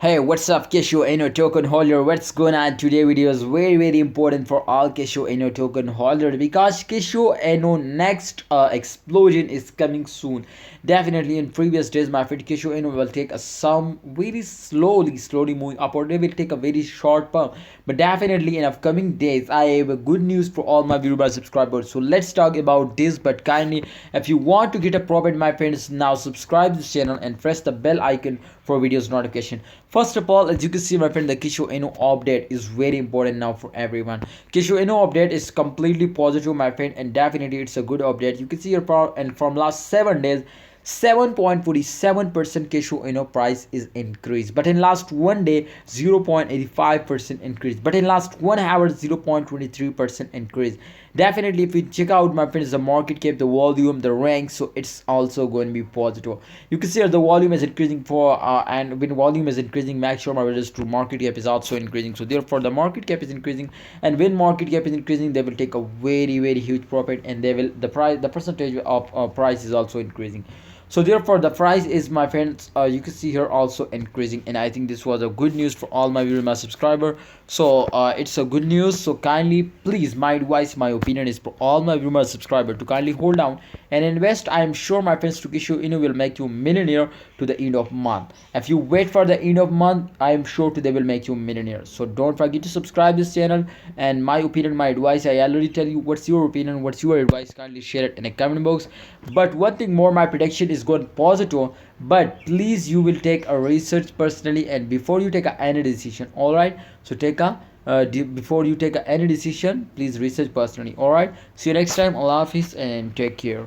Hey, what's up, Kishu token holder? What's going on? Today video is very important for all Kishu token holder because Kishu next explosion is coming soon. Definitely in previous days, my friend Kishu will take some very slowly moving upward. They will take a very short pump, but definitely in upcoming days, I have a good news for all my viewers subscribers. So let's talk about this. But kindly, if you want to get a profit, my friends, now subscribe this channel and press the bell icon for videos notification. First of all, as you can see, my friend, the Kishu update is very important now for everyone. Kishu update is completely positive, my friend, and definitely it's a good update. You can see your and from last 7 days, 7.47% Kishu price is increased, but in last one day 0.85% increase, but in last 1 hour 0.23% increase. Definitely if you check out, my friends, the market cap, the volume, the rank, so it's also going to be positive. You can see the volume is increasing for and when volume is increasing, make sure my brothers to market cap is also increasing. So therefore the market cap is increasing, and when market cap is increasing, they will take a very huge profit, and they will the percentage of price is also increasing. So therefore the price is, my friends, you can see here, also increasing, and I think this was a good news for all my viewers, my subscriber. So it's a good news. So kindly, please, my advice, my opinion is for all my viewers subscriber to kindly hold down and invest. I am sure, my friends, to Kishu will make you millionaire to the end of month. If you wait for the end of month, I am sure they will make you millionaire. So don't forget to subscribe this channel, and my opinion, my advice, I already tell you what's your opinion, what's your advice. Kindly share it in the comment box. But one thing more, my prediction is going positive, but please, you will take a research personally and before you take any decision. All right, so take a before you take any decision, please research personally. All right, see you next time. Allah Hafiz and take care.